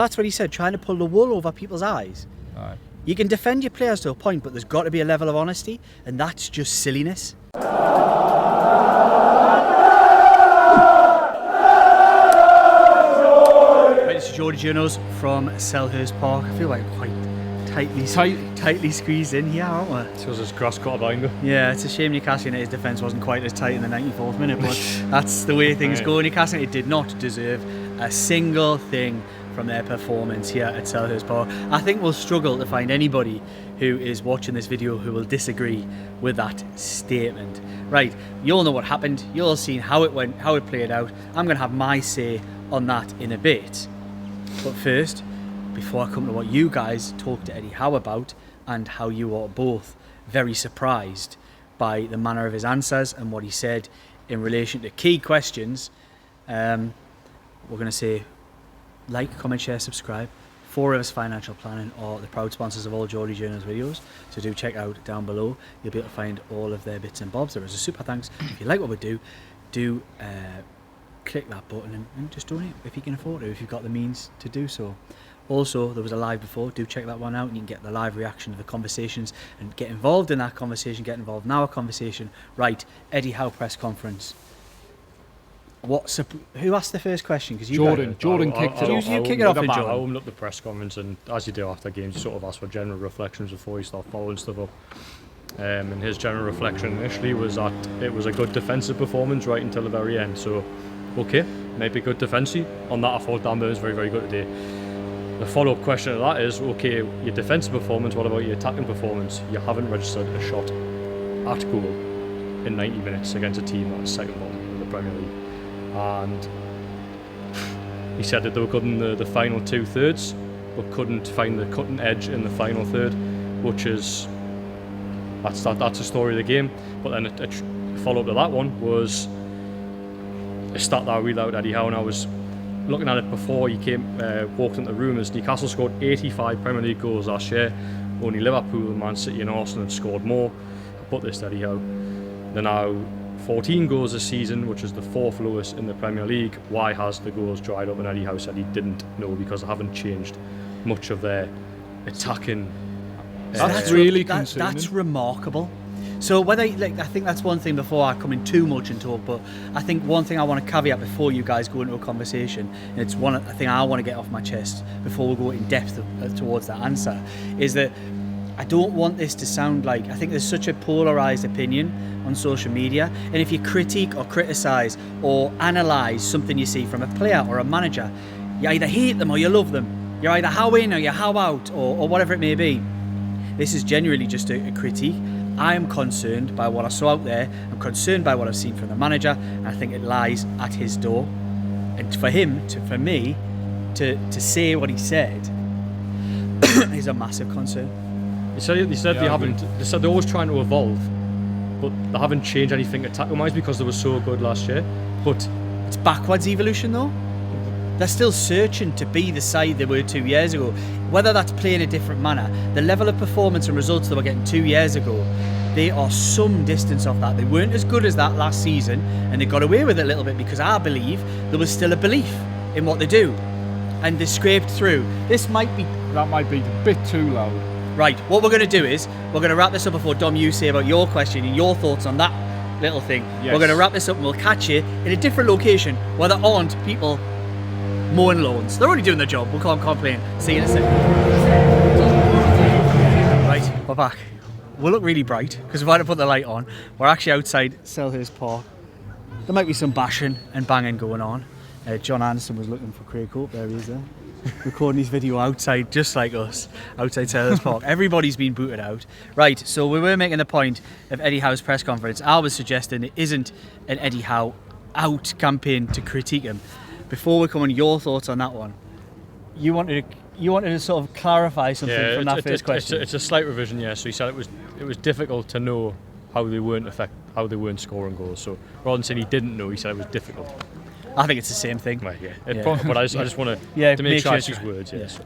That's what he said, trying to pull the wool over people's eyes. Aye. You can defend your players to a point, but there's got to be a level of honesty, and that's just silliness. Right, this is Eddie Munoz from Selhurst Park. I feel like quite tightly squeezed in here, aren't we? It's because there's grass cut behind her. Yeah, it's a shame Newcastle United's defence wasn't quite as tight in the 94th minute, but that's the way things go. Newcastle United did not deserve a single thing from their performance here at Selhurst Park. I think we'll struggle to find anybody who is watching this video who will disagree with that statement. Right, you all know what happened, you all seen how it went, how it played out. I'm going to have my say on that in a bit. But first, before I come to what you guys talked to Eddie Howe about, and how you are both very surprised by the manner of his answers and what he said in relation to key questions, we're going to say like, comment, share, subscribe. 4Rivers Financial Planning are the proud sponsors of all Geordie Journals videos, so do check out down below. You'll be able to find all of their bits and bobs. There is a super thanks. If you like what we do click that button and just donate if you can afford it, if you've got the means to do so. Also, there was a live before, do check that one out and you can get the live reaction to the conversations and get involved in that conversation, get involved in our conversation. Right, Eddie Howe press conference. Who asked the first question? Because Jordan kicked it off. You kick it off, Jordan. I opened up the press conference, and as you do after games, you sort of ask for general reflections before you start following stuff up. And his general reflection initially was that it was a good defensive performance right until the very end. So, okay, maybe good defensive. On that, I thought Dan Burns was very, very good today. The follow-up question to that is, okay, your defensive performance, what about your attacking performance? You haven't registered a shot at goal in 90 minutes against a team that's second bottom in the Premier League. And he said that they were good in the final 2/3, but couldn't find the cutting edge in the final third, which is that's the story of the game. But then a follow-up to that one was a stat that I read out Eddie Howe, and I was looking at it before he walked into the room. As Newcastle scored 85 Premier League goals last year, only Liverpool, Man City and Arsenal had scored more. I put this to Eddie Howe. They're now 14 goals this season, which is the 4th lowest in the Premier League. Why has the goals dried up? And Eddie Howe said he didn't know, because they haven't changed much of their attacking. That's really concerning. That's remarkable. So whether, I think that's one thing before I come in too much and talk, but I think one thing I want to caveat before you guys go into a conversation, and it's one thing I want to get off my chest before we go in depth towards that answer, is that I don't want this to sound like, I think there's such a polarised opinion on social media, and if you critique or criticise or analyse something you see from a player or a manager, you either hate them or you love them. You're either how in or you're how out, or whatever it may be. This is genuinely just a critique. I am concerned by what I saw out there. I'm concerned by what I've seen from the manager, and I think it lies at his door. And for me to say what he said is a massive concern. They said they said they're always trying to evolve, but they haven't changed anything attack-wise because they were so good last year. But it's backwards evolution though. They're still searching to be the side they were 2 years ago. Whether that's playing a different manner, the level of performance and results they were getting 2 years ago, they are some distance off that. They weren't as good as that last season, and they got away with it a little bit because I believe there was still a belief in what they do, and they scraped through. That might be a bit too loud. Right, what we're going to do is we're going to wrap this up before Dom, you say about your question and your thoughts on that little thing. Yes. We're going to wrap this up and we'll catch you in a different location where there aren't people mowing lawns. They're already doing their job. We can't complain. See you in a second. Right, we're back. We look really bright because we've had to put the light on. We're actually outside Selhurst Park. There might be some bashing and banging going on. John Anderson was looking for Craig Hope. There he is there. Recording his video outside, just like us, outside Selhurst Park. Everybody's been booted out. Right, so we were making the point of Eddie Howe's press conference. I was suggesting it isn't an Eddie Howe out campaign to critique him. Before we come on, your thoughts on that one. You wanted to sort of clarify something from that first question. It's a slight revision, yeah. So he said it was difficult to know how they weren't scoring goals. So rather than saying he didn't know, he said it was difficult. I think it's the same thing. Right, yeah. But I just want to make sure I choose words. Yeah. So.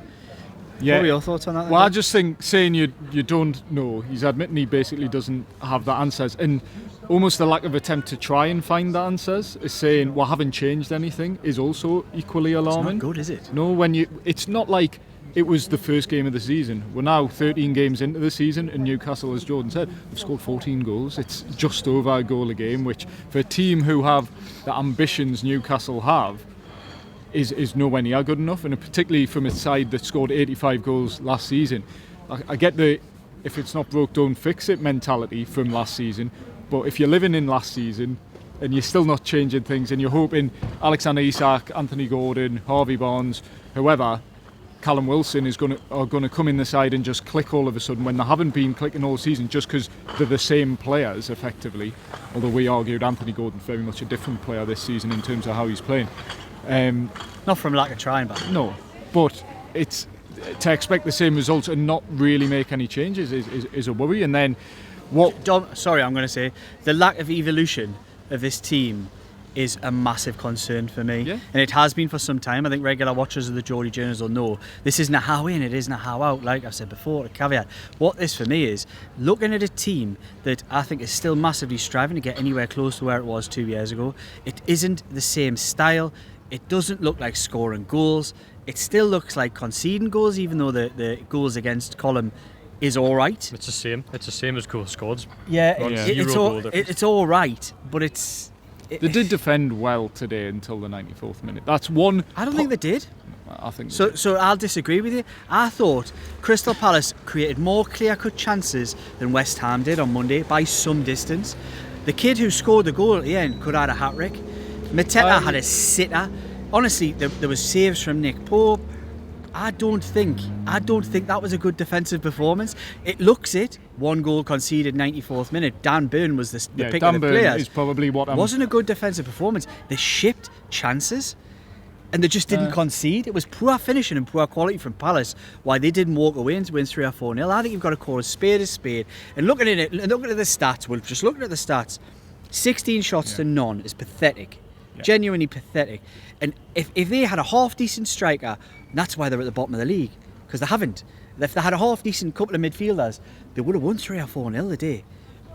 What were your thoughts on that? Well, I just think saying you don't know, he's admitting he basically doesn't have the answers. And almost the lack of attempt to try and find the answers, is saying, well, haven't changed anything, is also equally alarming. It's not good, is it? No, it's not like it was the first game of the season. We're now 13 games into the season, and Newcastle, as Jordan said, have scored 14 goals. It's just over a goal a game, which for a team who have the ambitions Newcastle have, is nowhere near good enough, and particularly from a side that scored 85 goals last season. I get the if it's not broke, don't fix it mentality from last season, but if you're living in last season and you're still not changing things, and you're hoping Alexander Isak, Anthony Gordon, Harvey Barnes, whoever, Callum Wilson are going to come in the side and just click all of a sudden when they haven't been clicking all season, just because they're the same players effectively, although we argued Anthony Gordon's very much a different player this season in terms of how he's playing. Not from lack of trying, but no, but it's to expect the same results and not really make any changes is a worry. And then I'm going to say the lack of evolution of this team is a massive concern for me, and it has been for some time. I think regular watchers of the Geordie Journals will know this isn't a how in, it isn't a how out, like I've said before, a caveat. What this for me is looking at a team that I think is still massively striving to get anywhere close to where it was 2 years ago. It isn't the same style, it doesn't look like scoring goals, it still looks like conceding goals, even though the goals against column is all right. It's the same as goals scored. It's all right, but they did defend well today until the 94th minute. That's one. I don't think they did. I think so. So I'll disagree with you. I thought Crystal Palace created more clear-cut chances than West Ham did on Monday by some distance. The kid who scored the goal at the end could have had a hat-trick. Mateta had a sitter. Honestly, there was saves from Nick Pope. I don't think that was a good defensive performance. It looks it. 1 goal conceded 94th minute. Dan Burn was the pick Dan of the Burn players. Is probably what it wasn't a good defensive performance. They shipped chances and they just didn't concede. It was poor finishing and poor quality from Palace. Why they didn't walk away and win 3 or 4-0. I think you've got to call a spade a spade. And looking at the stats, we're just looking at the stats. 16 shots to none is pathetic. Genuinely pathetic. And if they had a half decent striker, that's why they're at the bottom of the league, because they haven't. If they had a half decent couple of midfielders, they would have won 3 or 4-0 a day.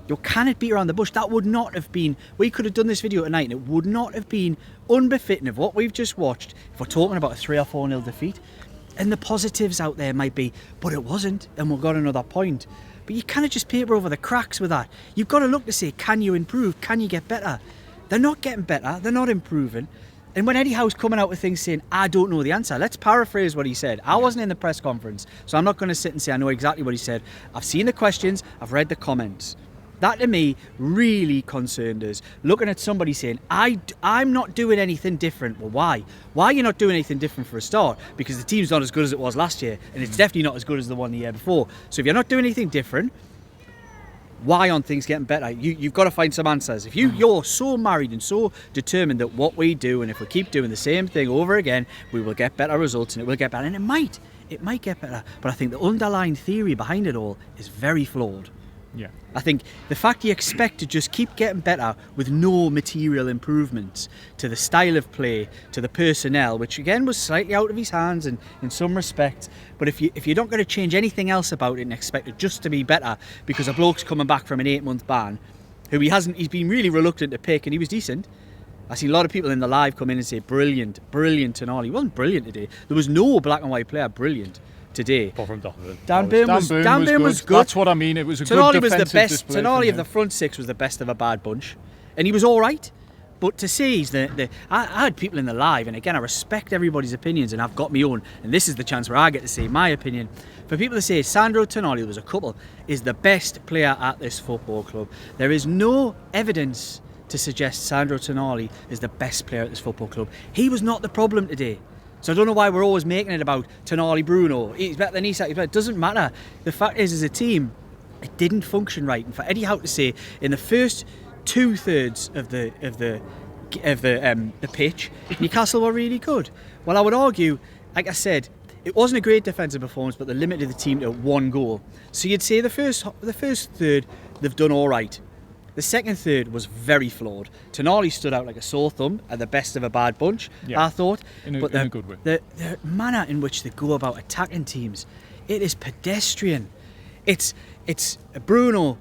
You can't beat around the bush. That would not have been. We could have done this video tonight, and it would not have been unbefitting of what we've just watched if we're talking about a 3 or 4-0 defeat. And the positives out there might be, but it wasn't, and we've got another point. But you can't just paper over the cracks with that. You've got to look to say, can you improve? Can you get better? They're not getting better. They're not improving. And when Eddie Howe's coming out with things saying, I don't know the answer, let's paraphrase what he said. I wasn't in the press conference, so I'm not going to sit and say I know exactly what he said. I've seen the questions, I've read the comments. That to me really concerned us. Looking at somebody saying, I'm not doing anything different. Well, why? Why are you not doing anything different for a start? Because the team's not as good as it was last year, and it's definitely not as good as the one the year before. So if you're not doing anything different, why aren't things getting better? You've got to find some answers. If you're so married and so determined that what we do, and if we keep doing the same thing over again, we will get better results, and it will get better, and it might get better. But I think the underlying theory behind it all is very flawed. Yeah. I think the fact you expect to just keep getting better with no material improvements to the style of play, to the personnel, which again was slightly out of his hands in some respects, but if you're not going to change anything else about it and expect it just to be better because a bloke's coming back from an 8-month ban, who he's been really reluctant to pick, and he was decent. I see a lot of people in the live come in and say brilliant and all. He wasn't brilliant today. There was no black and white player brilliant today. Apart from Donovan. Dan Burn was good. That's what I mean. It was a good defensive display. Tonali of the front six was the best of a bad bunch, and he was all right. But to say he's I had people in the live, and again I respect everybody's opinions, and I've got my own, and this is the chance where I get to say my opinion. For people to say Sandro Tonali, there was a couple, is the best player at this football club, there is no evidence to suggest Sandro Tonali is the best player at this football club. He was not the problem today. So I don't know why we're always making it about Tonali Bruno. He's better than Isak. It doesn't matter. The fact is, as a team, it didn't function right. And for Eddie Howe to say in the first 2/3 of the pitch, Newcastle were really good. Well, I would argue, like I said, it wasn't a great defensive performance, but they limited the team to 1 goal. So you'd say the first third they've done all right. The second third was very flawed. Tonali stood out like a sore thumb at the best of a bad bunch, I thought. In a good way. The manner in which they go about attacking teams, it is pedestrian. It's Bruno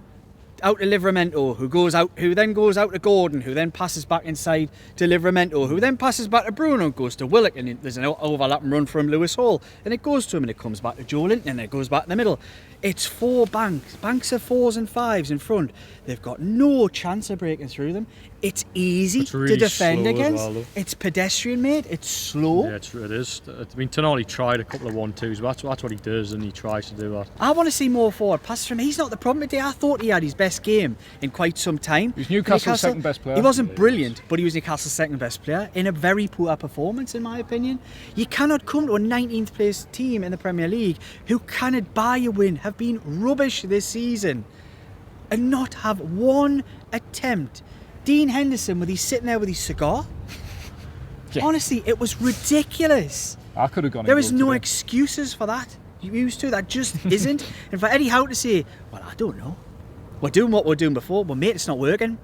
out to Livramento, who then goes out to Gordon, who then passes back inside to Livramento, who then passes back to Bruno and goes to Willock, and there's an overlapping run from Lewis Hall, and it goes to him and it comes back to Joe Linton and it goes back in the middle. It's 4 banks of 4s and 5s in front. They've got no chance of breaking through them. It's easy really to defend slow as against. well, It's pedestrian made. It's slow. Yeah, it is. I mean, Tonali tried a couple of 1-2s, but that's what he does, and he tries to do that. I want to see more forward passes from him. He's not the problem today. I thought he had his best game in quite some time. He's Newcastle's second best player. He wasn't brilliant, but he was Newcastle's second best player in a very poor performance, in my opinion. You cannot come to a 19th place team in the Premier League who cannot buy a win, have been rubbish this season, and not have one attempt. Dean Henderson, with he's sitting there with his cigar. Yeah. Honestly, it was ridiculous. I could have gone. There is no excuses for that. You used to. That just isn't. And for Eddie Howe to say, well, I don't know. We're doing what we were doing before. Well, mate, it's not working.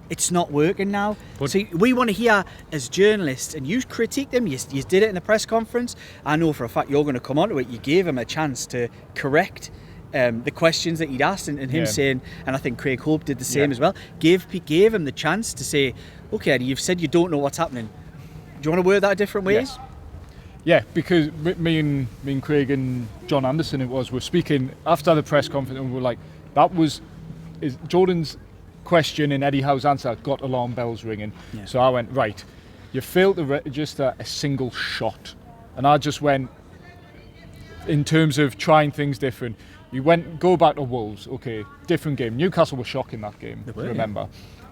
It's not working now. But so we want to hear, as journalists, and you critiqued him. You did it in the press conference. I know for a fact you're going to come on to it. You gave him a chance to correct the questions that he'd asked, and him saying, and I think Craig Hope did the same as well, gave him the chance to say, okay, Eddie, you've said you don't know what's happening. Do you want to word that different ways? Yes. Yeah, because me and Craig and John Anderson were speaking after the press conference, and we were like, is Jordan's question and Eddie Howe's answer got alarm bells ringing. Yeah. So I went, right, you failed to register a single shot. And I just went, in terms of trying things different, go back to Wolves, okay, different game. Newcastle were shocking that game, remember.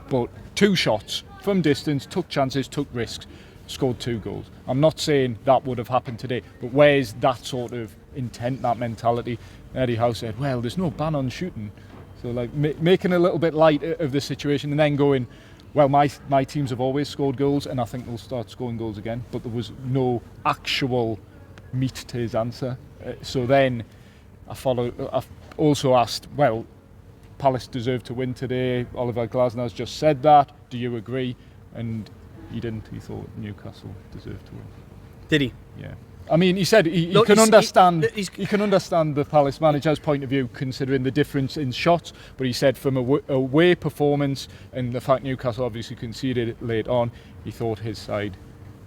But 2 shots from distance, took chances, took risks, scored 2 goals. I'm not saying that would have happened today, but where's that sort of intent, that mentality? Eddie Howe said, well, there's no ban on shooting. So like making a little bit light of the situation, and then going, well, my teams have always scored goals, and I think they'll start scoring goals again. But there was no actual meat to his answer. So then I also asked, well, Palace deserved to win today. Oliver Glasner's just said that. Do you agree? And he didn't. He thought Newcastle deserved to win. Did he? Yeah. I mean, he said he can understand the Palace manager's point of view, considering the difference in shots. But he said from away performance and the fact Newcastle obviously conceded it late on, he thought his side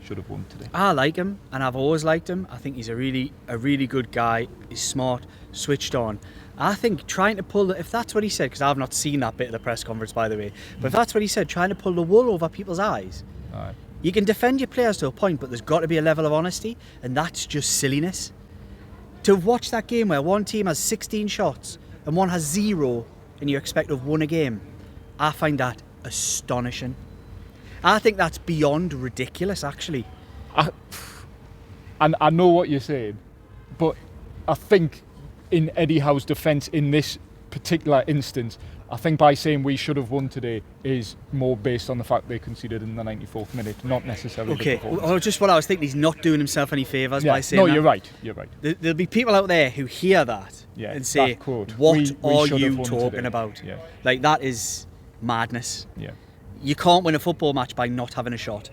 should have won today. I like him, and I've always liked him. I think he's a really good guy. He's smart, switched on. I think trying to pull, if that's what he said, because I've not seen that bit of the press conference, by the way, but if that's what he said, trying to pull the wool over people's eyes. Aye. You can defend your players to a point, but there's got to be a level of honesty, and that's just silliness. To watch that game where one team has 16 shots and one has 0, and you expect to have won a game, I find that astonishing. I think that's beyond ridiculous, actually. I know what you're saying, but I think in Eddie Howe's defence in this particular instance, I think by saying we should have won today is more based on the fact they conceded in the 94th minute, not necessarily the performance. Well, just what I was thinking, he's not doing himself any favours by saying that. No, you're right. There'll be people out there who hear that and say, what are you talking about? Yeah. Like, that is madness. Yeah. You can't win a football match by not having a shot.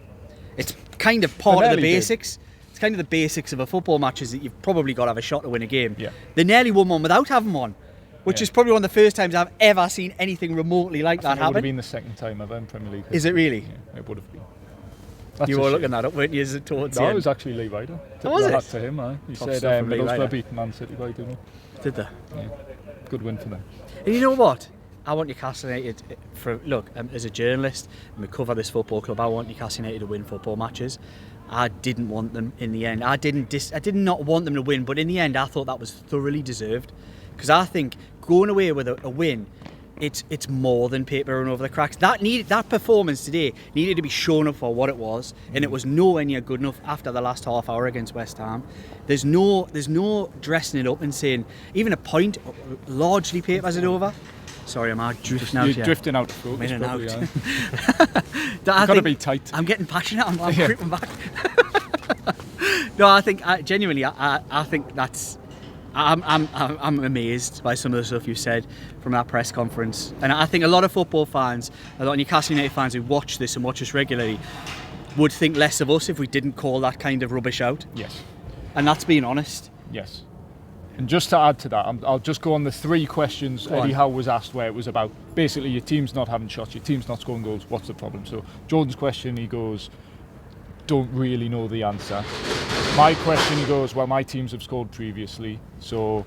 It's kind of part of the basics. It's kind of the basics of a football match is that you've probably got to have a shot to win a game. Yeah. They nearly won one without having one, which is probably one of the first times I've ever seen anything remotely like that happen. It would have been the second time ever in Premier League. Is it really? Yeah, it would have been. You were looking that up, weren't you? Towards the it end? was actually Lee Ryder. Was it? To him, He Top said Middlesbrough beat Man City by 2-0. Did they? Yeah. Good win for them. And you know what? I want Newcastle United, as a journalist, and we cover this football club, I want Newcastle United to win football matches. I didn't want them in the end. I did not want them to win, but in the end I thought that was thoroughly deserved. Because I think going away with a win, it's more than paper run over the cracks. That performance today needed to be shown up for what it was, and it was nowhere near good enough after the last half hour against West Ham. There's no dressing it up and saying even a point largely papers it over. Sorry, I'm drifting out here. You're drifting out of focus. In and out. You've got to be tight. I'm getting passionate. I'm creeping back. No, I think genuinely, I think that's. I'm amazed by some of the stuff you said from that press conference, and I think a lot of football fans, a lot of Newcastle United fans who watch this and watch us regularly, would think less of us if we didn't call that kind of rubbish out. Yes. And that's being honest. Yes. And just to add to that, I'll just go on the 3 questions Eddie Howe was asked, where it was about basically your team's not having shots, your team's not scoring goals, what's the problem? So Jordan's question, he goes, don't really know the answer. My question, he goes, well, my teams have scored previously, so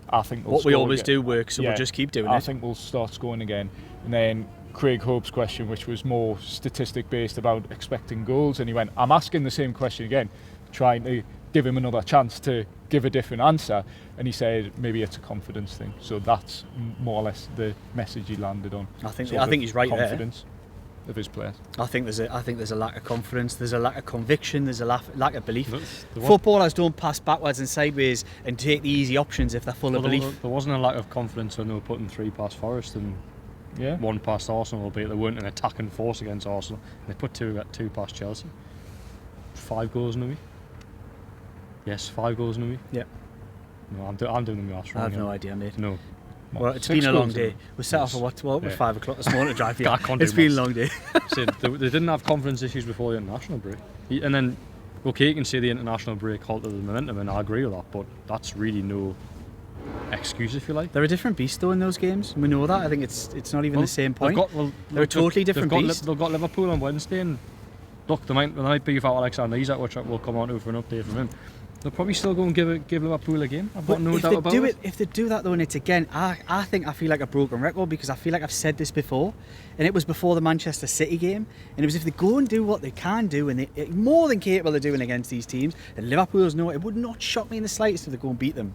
I think we'll what we score always again. do works, so we'll just keep doing I it. think we'll start scoring again. And then Craig Hope's question, which was more statistic based about expecting goals, and he went, I'm asking the same question again, trying to give him another chance to give a different answer, and he said maybe it's a confidence thing. So that's more or less the message he landed on. I think he's right there. Confidence of his players. I think there's a lack of confidence, there's a lack of conviction, there's a lack of belief. Footballers don't pass backwards and sideways and take the easy options if they're full of belief. There wasn't a lack of confidence when they were putting 3 past Forest and 1 past Arsenal, albeit they weren't an attacking force against Arsenal. They put 2 past Chelsea. 5 goals in a week. Yes, 5 goals in a week. Yeah. No, I'm doing the maths wrong. I have no idea, mate. No. Well, it's been a long day. We set off at what was 5 o'clock this morning to drive here. It's been a long day. So they didn't have confidence issues before the international break. And then, okay, you can say the international break halted the momentum, and I agree with that, but that's really no excuse, if you like. They're a different beast though in those games. We know that. I think it's not even the same point. They're a totally different beast. They've got Liverpool on Wednesday, and look, they might be without Alexander Isak, which we'll come on to for an update from him. They'll probably still go and give Liverpool a game. I've got no doubt about it. If they do that though, and it's again, I feel like a broken record, because I feel like I've said this before, and it was before the Manchester City game, and it was if they go and do what they can do, and they're more than capable of doing against these teams, and Liverpool's no, it would not shock me in the slightest if they go and beat them.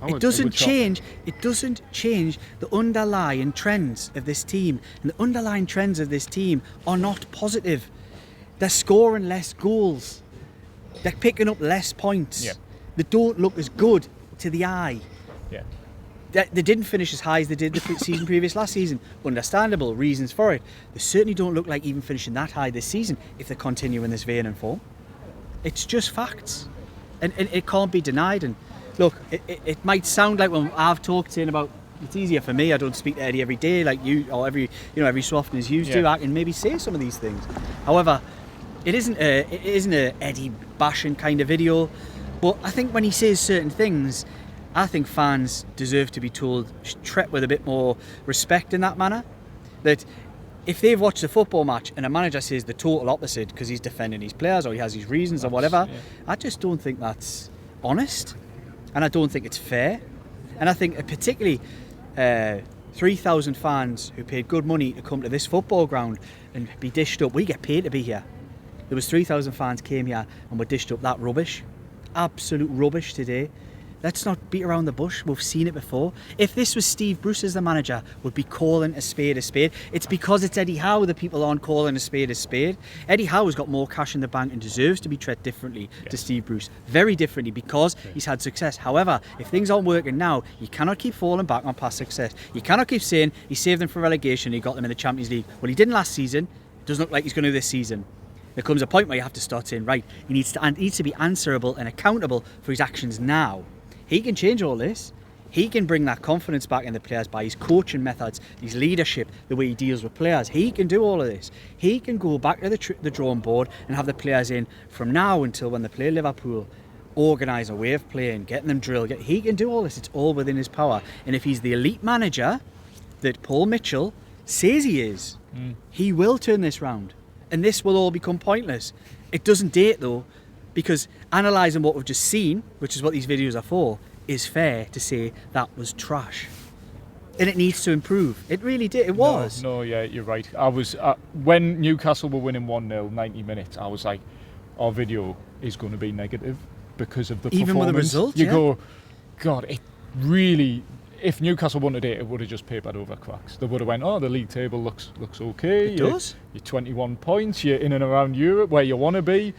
It doesn't change the underlying trends of this team, and the underlying trends of this team are not positive. They're scoring less goals. They're picking up less points. Yeah. They don't look as good to the eye. Yeah. They didn't finish as high as they did the season previous last season. Understandable reasons for it. They certainly don't look like even finishing that high this season if they continue in this vein and form. It's just facts. And it can't be denied. And look, it might sound like when I've talked saying about, it's easier for me, I don't speak to Eddie every day like you, or every so often as you do. I can maybe say some of these things. However, it isn't a Eddie bashing kind of video, but I think when he says certain things, I think fans deserve to be told, treat with a bit more respect in that manner. That if they've watched a football match and a manager says the total opposite because he's defending his players or he has his reasons or whatever, I just don't think that's honest, and I don't think it's fair. And I think particularly 3,000 fans who paid good money to come to this football ground and be dished up. We get paid to be here. There was 3,000 fans came here and were dished up that rubbish. Absolute rubbish today. Let's not beat around the bush. We've seen it before. If this was Steve Bruce as the manager, we'd be calling a spade a spade. It's because it's Eddie Howe that people aren't calling a spade a spade. Eddie Howe has got more cash in the bank and deserves to be treated differently to Steve Bruce. Very differently, because he's had success. However, if things aren't working now, you cannot keep falling back on past success. You cannot keep saying he saved them from relegation, he got them in the Champions League. Well, he didn't last season. It doesn't look like he's going to do this season. There comes a point where you have to start saying, right, he needs to be answerable and accountable for his actions now. He can change all this. He can bring that confidence back in the players by his coaching methods, his leadership, the way he deals with players. He can do all of this. He can go back to the drawing board and have the players in from now until when they play Liverpool, organise a way of playing, getting them drilled. He can do all this. It's all within his power. And if he's the elite manager that Paul Mitchell says he is, he will turn this round. And this will all become pointless. It doesn't date though, because analysing what we've just seen, which is what these videos are for, is fair to say that was trash. And it needs to improve. It really did. It was. No, yeah, you're right. I was when Newcastle were winning 1-0, 90 minutes, I was like, our video is going to be negative because of the performance. Even with the result, you go, God, it really... If Newcastle wanted it would have just papered over cracks. They would have went, oh, the league table looks okay. It does. You're 21 points, you're in and around Europe where you want to be.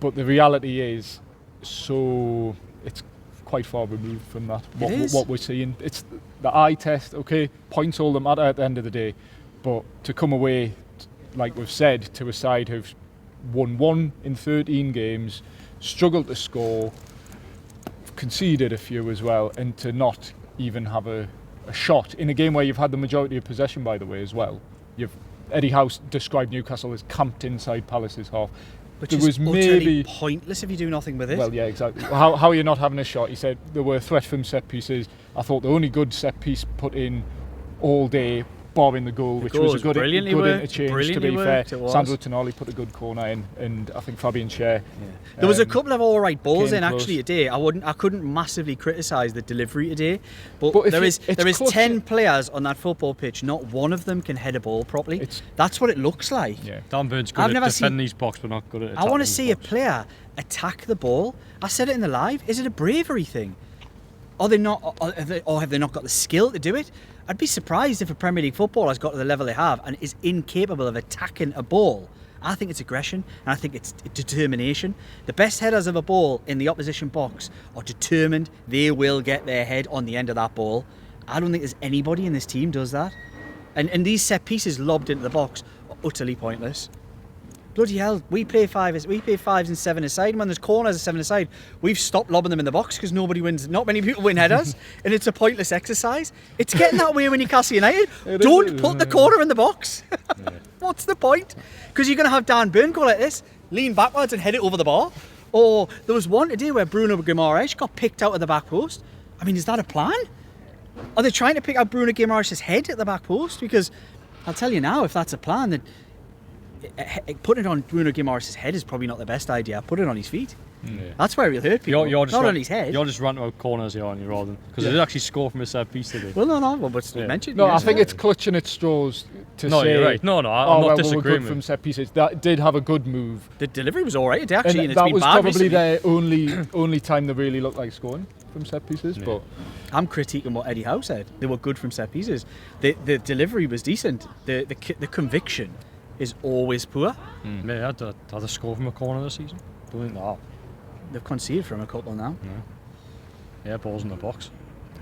But the reality is, so it's quite far removed from that. What we're seeing, it's the eye test. Okay, points all that matter at the end of the day. But to come away, like we've said, to a side who've won 1 in 13 games, struggled to score, conceded a few as well, and to not even have a shot in a game where you've had the majority of possession, by the way, as well. Eddie Howe described Newcastle as camped inside Palace's half. Which there is was utterly maybe pointless if you do nothing with it. Well, yeah, exactly. How are you not having a shot? He said there were threats from set pieces. I thought the only good set piece put in all day, barring the goal, which was a good interchange, to be fair. Sandro Tonali put a good corner in, and I think Fabian Schär. Yeah. There was a couple of all right balls in close. actually today. I couldn't massively criticise the delivery today, but there is 10 players on that football pitch. Not one of them can head a ball properly. That's what it looks like. Yeah. Dan Burn's good at defending his box, but not good at attacking. I want to see a player attack the ball. I said it in the live. Is it a bravery thing? Are they not, or have they not got the skill to do it? I'd be surprised if a Premier League footballer's got to the level they have and is incapable of attacking a ball. I think it's aggression, and I think it's determination. The best headers of a ball in the opposition box are determined. They will get their head on the end of that ball. I don't think there's anybody in this team does that. And these set pieces lobbed into the box are utterly pointless. Bloody hell, we play fives and 7 aside, and when there's corners 7 aside, we've stopped lobbing them in the box because nobody wins. Not many people win headers, and it's a pointless exercise. It's getting that way when Newcastle United. Don't put the corner in the box. What's the point? Because you're going to have Dan Burn go like this, lean backwards and head it over the bar. Or there was one today where Bruno Guimaraes got picked out of the back post. I mean, is that a plan? Are they trying to pick out Bruno Guimaraes' head at the back post? Because I'll tell you now, if that's a plan, then putting it on Bruno Guimaraes' head is probably not the best idea. Put it on his feet. Yeah. That's where he'll hurt people. Not on his head. You're just ranting about corners here, aren't you, rather than because they did actually score from a set piece today. Well, no, but mentioned. No, I think it's clutching at straws to say. You're right. No, I'm not disagreeing. Good from set pieces. That did have a good move. The delivery was all right. It actually, and that was probably recently. their only time they really looked like scoring from set pieces. Yeah. But I'm critiquing what Eddie Howe said. They were good from set pieces. The delivery was decent. The conviction is always poor. They had a score from a corner this season. Don't think that. They've conceded from a couple now. Yeah, balls in the box.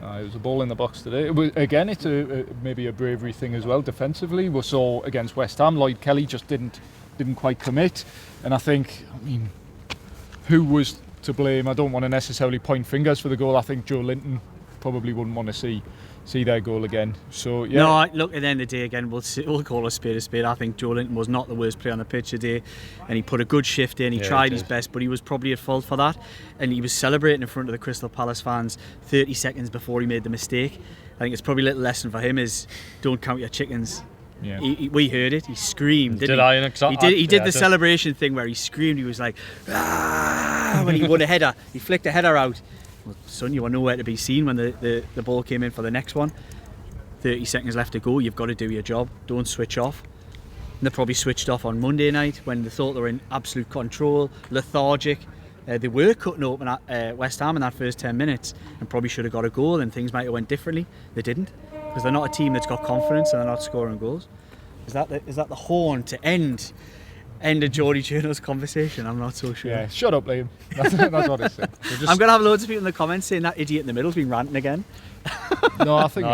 It was a ball in the box today. It's maybe a bravery thing as well. Defensively, we saw against West Ham, Lloyd Kelly just didn't quite commit. And I mean, who was to blame? I don't want to necessarily point fingers for the goal. I think Joe Linton probably wouldn't want to see their goal again. So yeah. No, look, at the end of the day, again, we'll call a spade a spade. I think Joe Linton was not the worst player on the pitch today, and he put a good shift in. He tried his best, but he was probably at fault for that. And he was celebrating in front of the Crystal Palace fans 30 seconds before he made the mistake. I think it's probably a little lesson for him is don't count your chickens. Yeah. We heard it. He screamed. Did I? He did the celebration thing where he screamed. He was like, ah, when he won a header. He flicked a header out. Well, son, you were nowhere to be seen when the ball came in for the next one. 30 seconds left to go. You've got to do your job. Don't switch off. And they probably switched off on Monday night when they thought they were in absolute control, lethargic. They were cutting open at West Ham in that first 10 minutes and probably should have got a goal and things might have went differently. They didn't, because they're not a team that's got confidence and they're not scoring goals. Is that the horn to end of Geordie Journal's conversation? I'm not so sure. Yeah, shut up, Liam. That's what it said. I'm going to have loads of people in the comments saying that idiot in the middle's been ranting again. No, I think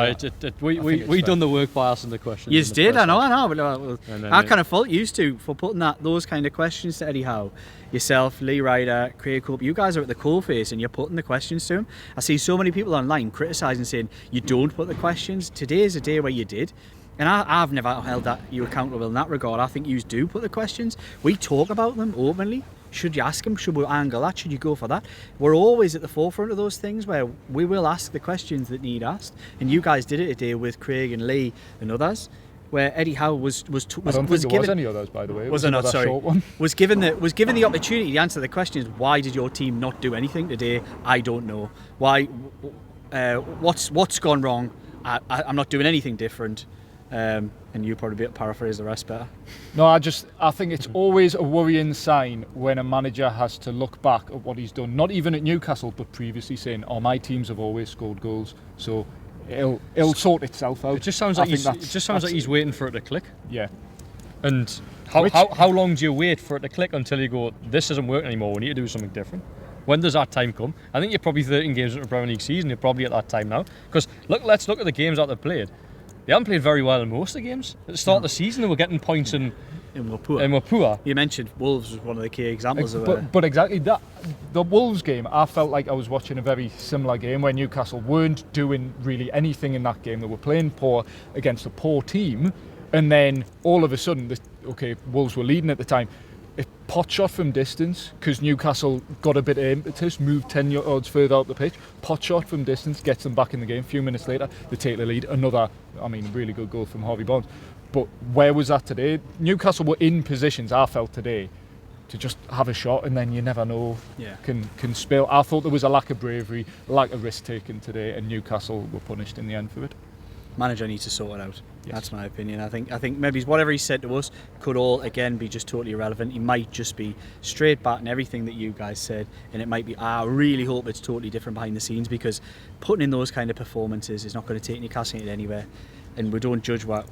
we done the work by asking the questions. You did, I know. But I kind of fault you two for putting those kind of questions to Eddie Howe. Yourself, Lee Ryder, Craig Cope, you guys are at the coalface and you're putting the questions to him. I see so many people online criticising, saying you don't put the questions. Today is a day where you did. And I've never held you accountable in that regard. I think you do put the questions. We talk about them openly. Should you ask them? Should we angle that? Should you go for that? We're always at the forefront of those things where we will ask the questions that need asked. And you guys did it today with Craig and Lee and others, where Eddie Howe was I don't think there was any others, by the way. Was there not? Sorry. Short one. Was given the opportunity to answer the questions. Why did your team not do anything today? I don't know. Why? What's gone wrong? I'm not doing anything different. And you probably paraphrase the rest better. No, I think it's always a worrying sign when a manager has to look back at what he's done, not even at Newcastle, but previously, saying, my teams have always scored goals, so it'll sort itself out. It just sounds like he's waiting for it to click. Yeah. And how long do you wait for it to click until you go, this isn't working anymore, we need to do something different? When does that time come? I think you're probably 13 games into the Premier League season, you're probably at that time now. Because let's look at the games that they've played. They haven't played very well in most of the games. At the start of the season, they were getting points and were poor. You mentioned Wolves was one of the key examples of it. But exactly that, the Wolves game, I felt like I was watching a very similar game where Newcastle weren't doing really anything in that game. They were playing poor against a poor team, and then all of a sudden, Wolves were leading at the time. pot shot from distance, because Newcastle got a bit of impetus, moved 10 yards further out the pitch. Pot shot from distance gets them back in the game. A few minutes later, they take the lead. Another, really good goal from Harvey Barnes. But where was that today? Newcastle were in positions, I felt today, to just have a shot, and then you never know, can spill. I thought there was a lack of bravery, lack of risk taking today, and Newcastle were punished in the end for it. Manager needs to sort it out. Yes. That's my opinion. I think maybe whatever he said to us could all again be just totally irrelevant. He might just be straight back in everything that you guys said, and it might be. I really hope it's totally different behind the scenes, because putting in those kind of performances is not going to take Newcastle United anywhere, and we don't judge what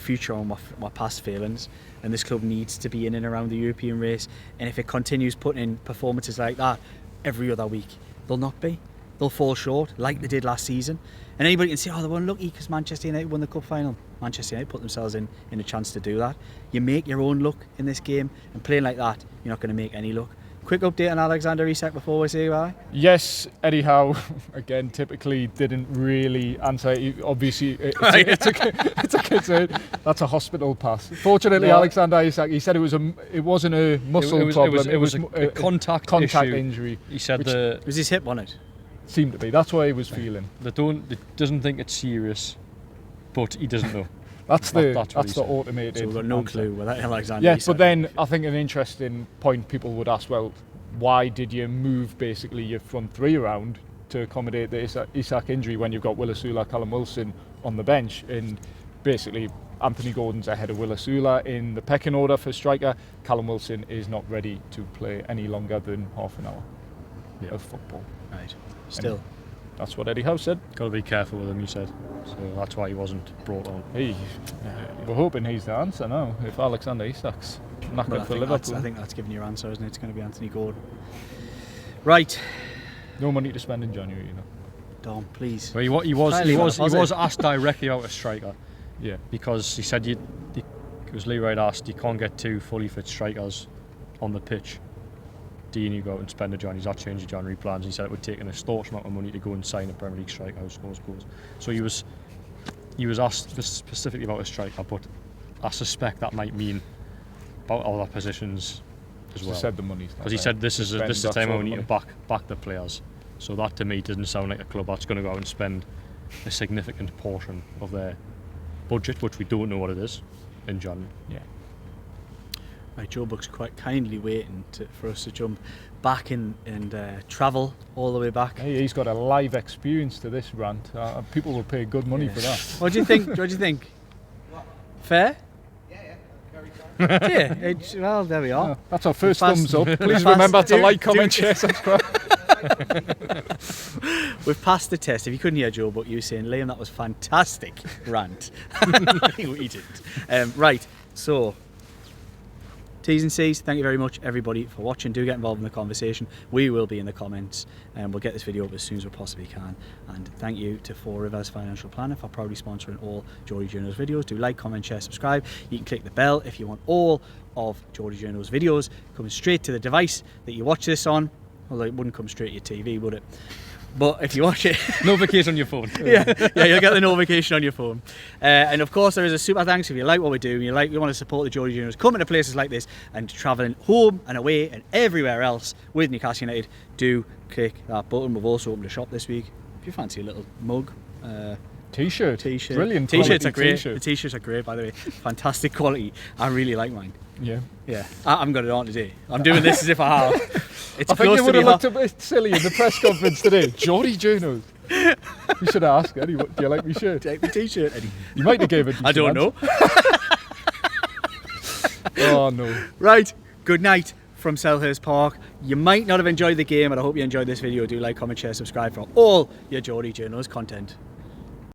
future on what past failings. And this club needs to be in and around the European race. And if it continues putting in performances like that every other week, they'll not be. They'll fall short, like they did last season. And anybody can say, oh, they were unlucky because Manchester United won the cup final. Manchester United put themselves in a chance to do that. You make your own luck in this game, and playing like that, you're not going to make any luck. Quick update on Alexander Isak before we say bye. Yes, Eddie Howe, again, typically didn't really answer. Obviously, it's a concern. That's a hospital pass. Fortunately, no. Alexander Isak, he said it wasn't a muscle problem. It was a contact injury. He said it was his hip, wasn't it? Seemed to be. That's what he was feeling. They doesn't think it's serious, but he doesn't know. That's the automated. So we've got no clue where that Alexander. Yeah, but then I think an interesting point people would ask, well, why did you move basically your front three around to accommodate the Isak injury when you've got Willisula, Callum Wilson on the bench, and basically Anthony Gordon's ahead of Willisula in the pecking order for striker. Callum Wilson is not ready to play any longer than half an hour of football. Right. Still. And that's what Eddie Howe said. Got to be careful with him, he said. So that's why he wasn't brought on. We're hoping he's the answer now. If Alexander Isak's knackered for Liverpool, I think that's giving your answer, isn't it? It's going to be Anthony Gordon. Right. No money to spend in January, Dom, please. Well, he was asked directly about a striker. Yeah. Because he said it was Lee Wright asked, you can't get two fully fit strikers on the pitch. Do you need to go out and spend a January? He's not changed the January plans. He said it would take an extortionate amount of money to go and sign a Premier League striker who scores goals. So he was asked specifically about a striker, but I suspect that might mean about other positions as well. He said the money's not because he said this is the time when we need to back the players. So that to me doesn't sound like a club that's going to go out and spend a significant portion of their budget, which we don't know what it is, in January. Yeah. Right, Joe Buck's quite kindly waiting for us to jump back in and travel all the way back. Hey, he's got a live experience to this rant. People will pay good money for that. What do you think? What do you think? Fair? Yeah. Very good. Yeah. Well, there we are. Yeah, that's our first thumbs up. Please remember to like, comment, share, subscribe. We've passed the test. If you couldn't hear Joe Buck, you saying, Liam, that was fantastic rant. We didn't. Right, so T's and C's, thank you very much everybody for watching. Do get involved in the conversation. We will be in the comments, and we'll get this video up as soon as we possibly can. And thank you to Four Rivers Financial Planning for proudly sponsoring all Geordie Journo's videos. Do like, comment, share, subscribe. You can click the bell if you want all of Geordie Journo's videos coming straight to the device that you watch this on. Although it wouldn't come straight to your TV, would it? But if you watch it... notification on your phone. yeah, you'll get the notification on your phone. And of course, there is a super thanks if you like what we do, and you want to support the Geordie Journos, coming to places like this and travelling home and away and everywhere else with Newcastle United. Do click that button. We've also opened a shop this week. If you fancy a little mug, T-shirt, brilliant. T-shirts are great. The T-shirts are great, by the way. Fantastic quality. I really like mine. Yeah. I haven't got it on today. I'm doing this as if I have. It's I think you would have looked a bit silly in the press conference today. Geordie Journos. You should ask Eddie, do you like my shirt? Take the T-shirt, Eddie. You might have gave it. I don't know. Oh no. Right. Good night from Selhurst Park. You might not have enjoyed the game, but I hope you enjoyed this video. Do like, comment, share, subscribe for all your Geordie Journos content.